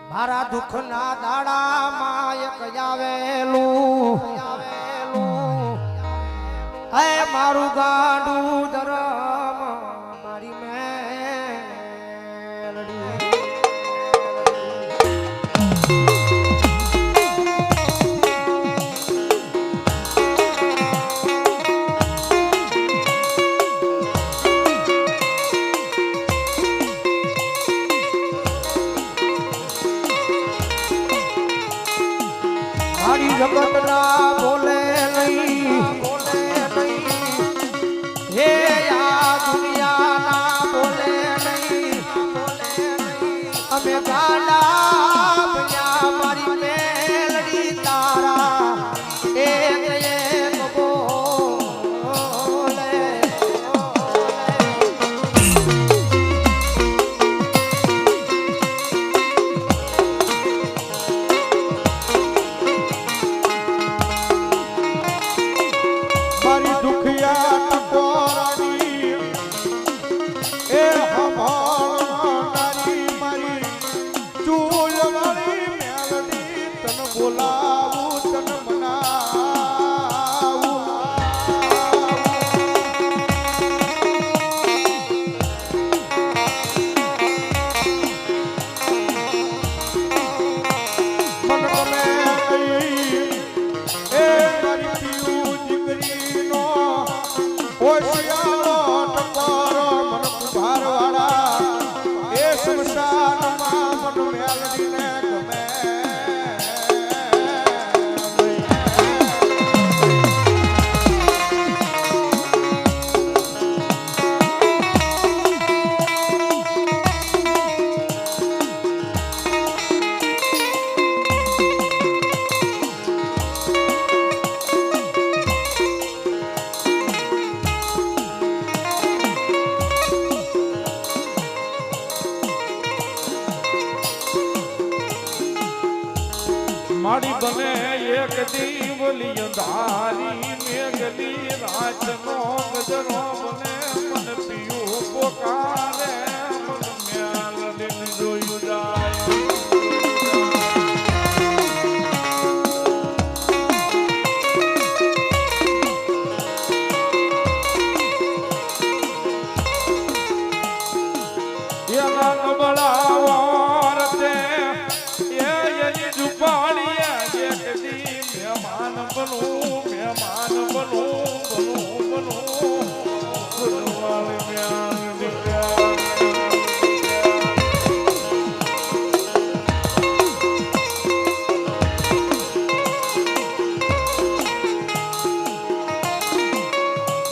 મારા દુઃખના દાડામાં એક આવેલું હે મારું ગાંડું ધરમ મારી મેલડી જગત ના બોલે નહીં હે આ દુનિયા ના બોલે નહીં અમે ગાડા બન્યા મારી મેલડી તારા એક બોલે મારી બને એક દીવલી અંધારી મેઘલી રાતનો ગજરો બને મન પીયું પોકારે મન મેલડીને જોયું જાય એના નબળાવાર તે એની ઝુંપાડીએ એક દી મહેમાન બનું ગુરવાળી મ્યાન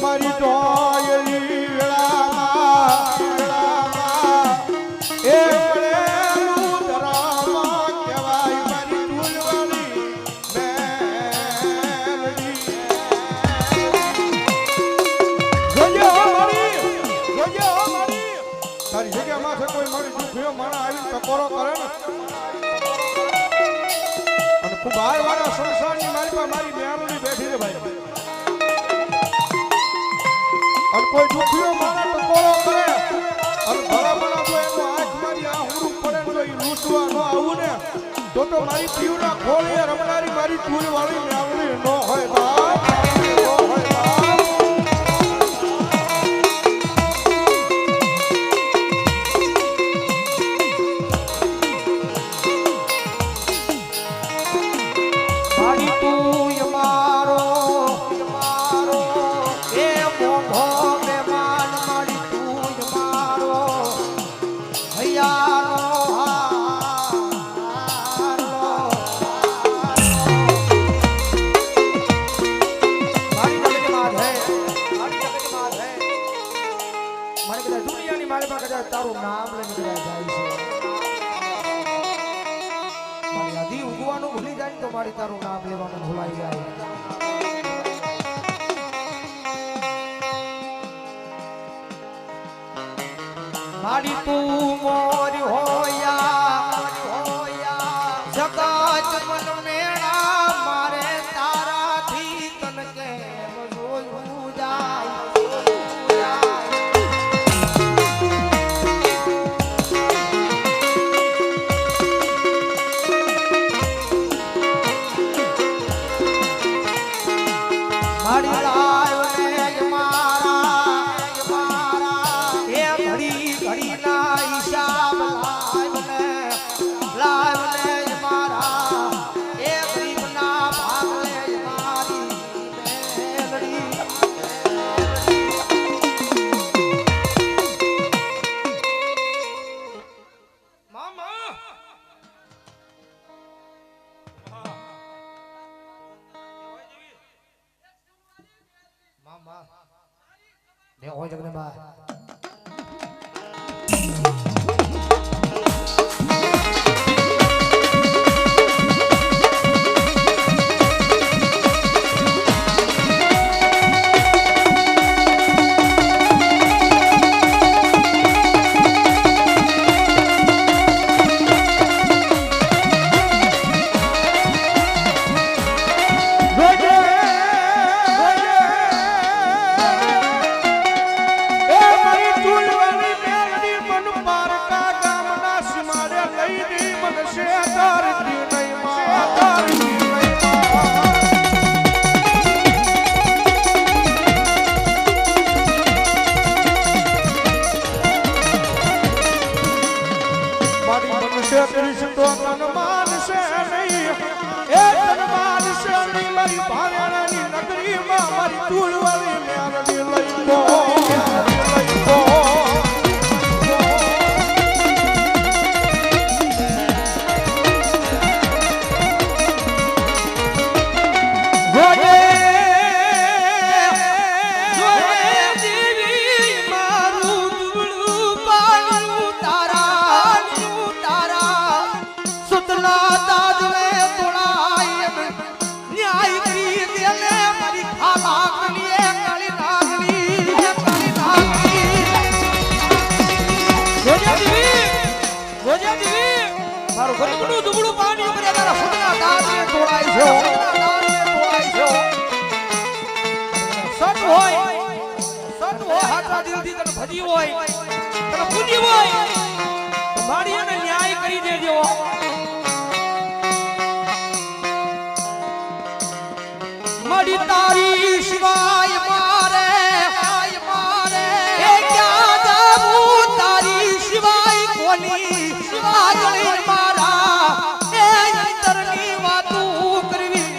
મારી ડોયલી તારી જગ્યામાં છે કોઈ મારી દુખીઓ માણા આવી ટકોરો કરે ને અને ખૂબ હાર વાળા સંસારની મારી પાસે મારી મેલડી બેઠી રે ભાઈ અને કોઈ દુખીઓ માણા ટકોરો કરે અને ભલામણા જો એનો આંખ મારી આ હુરું પડે ને એ લૂંટવા ન આવું ને તો મારી પીવના ખોળીએ રમનારી મારી ટૂલ વાળી મેલડી ન હોય બાપ ન હોય બાપ તારું નામ લઈને જાય છે મારી આધી ઉગવાનું ભૂલી જાય તો મારી તારું નામ લેવાનું ભૂલાઈ જાય મારી તું મોર હોયા જગત મન મેળા મારે તારાથી તન કેમ જોયું જાય ને હોય જગદંબા તારી શિવાય મારે એ ક્યાં જાવું તારી શિવાય કોની આગળ મારા એ અંતરની વાતું કરવી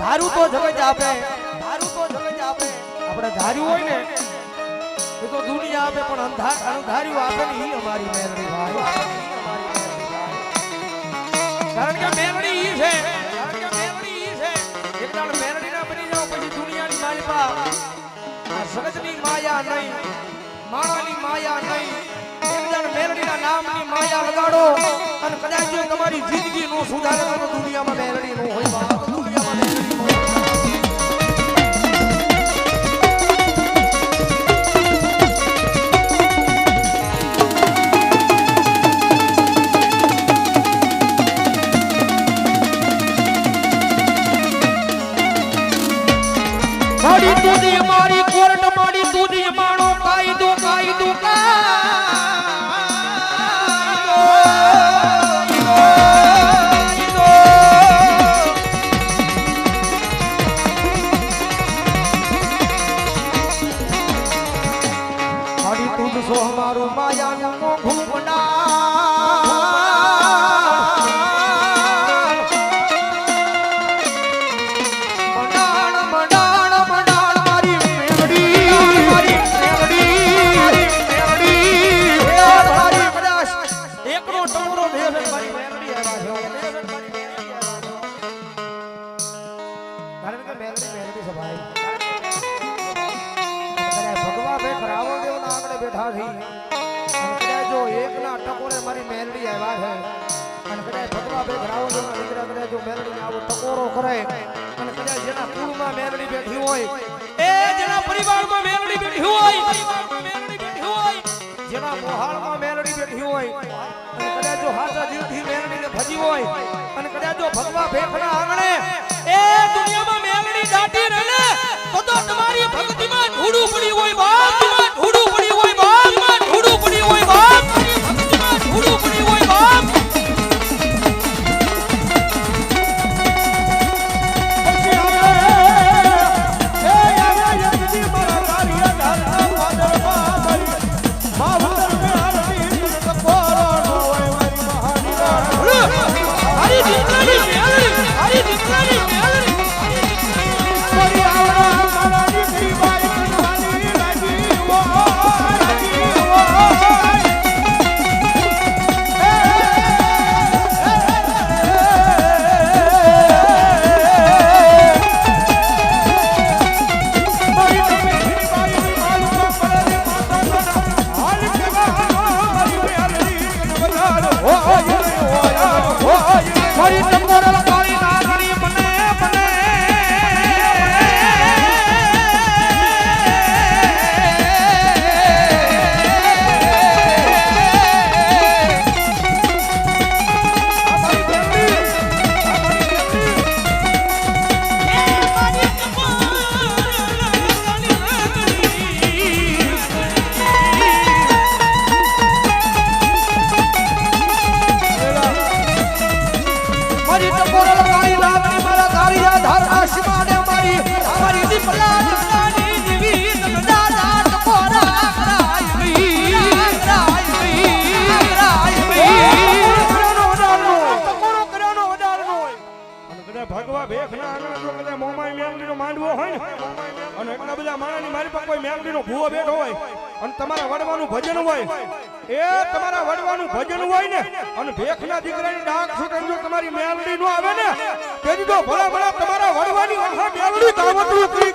ધારું તો જગત આપે આપણે ધાર્યું હોય ને એ તો દુનિયા આપે પણ અંધારું ધાર્યું આપે ને ઈ અમારી મેલડી ભાઈ કારણ કે મેલડી ઈ છે એક દાડ મેલડી ના બની જાવ પછી દુનિયાની માલિકા આ જગતની માયા નહીં માણાની માયા નહીં એક દાડ મેલડી ના નામની માયા લગાડો અને કદાચ જો તમારી જિંદગી નો સુધારે તો દુનિયામાં મેલડી નો હોય બાપ દુનિયામાં મેલડી મારી તુદી મારી કોર્ટ મારી તુદી માણો કાયદો મારી તુદ સો મારું માયાનું ઘૂમડા બેઠા થઈ એકના ટકોરે મારી મેલડી આવ્યા છે અને કદાચ ભગવા બે રાવણના દીકરા કદાચ જો મેલડીને આવો ટકોરો કરે અને કદાચ જેના કુળમાં મેલડી બેઠી હોય એ જેના પરિવારમાં મેલડી બેઠી હોય જેના મોહાળમાં મેલડી બેઠી હોય અને કદાચ જો હાચા દિલથી મેલડીને ભજી હોય અને કદાચ જો ભગવા ભેખના આંગણે એ દુનિયામાં મેલડી દાટી રહે ને તો તમારી ભક્તિમાં ઢૂડું પડી હોય બાપ ઢૂડું પડી હોય બાપ ઢૂડું પડી હોય બાપ ભક્તિમાં ઢૂડું પડી હોય બાપ ભગવા ભેખના આંગણે જો કદાચ મોમાઈ મેલડીનો માંડવો હોય ને અને એટલા બધા માણાની મારી પાસે કોઈ મેલડીનો ભૂવો બેઠો હોય અને તમારા વડવાનું ભજન હોય એ તમારા વડવાનું ભજન હોય ને અને ભેખના દીકરાની ડાક છૂટે જો તમારી મેલડી નો આવે ને તેથી તો ભલા ભલા તમારા વડવાની આખા મેલડી કાવતરું કરી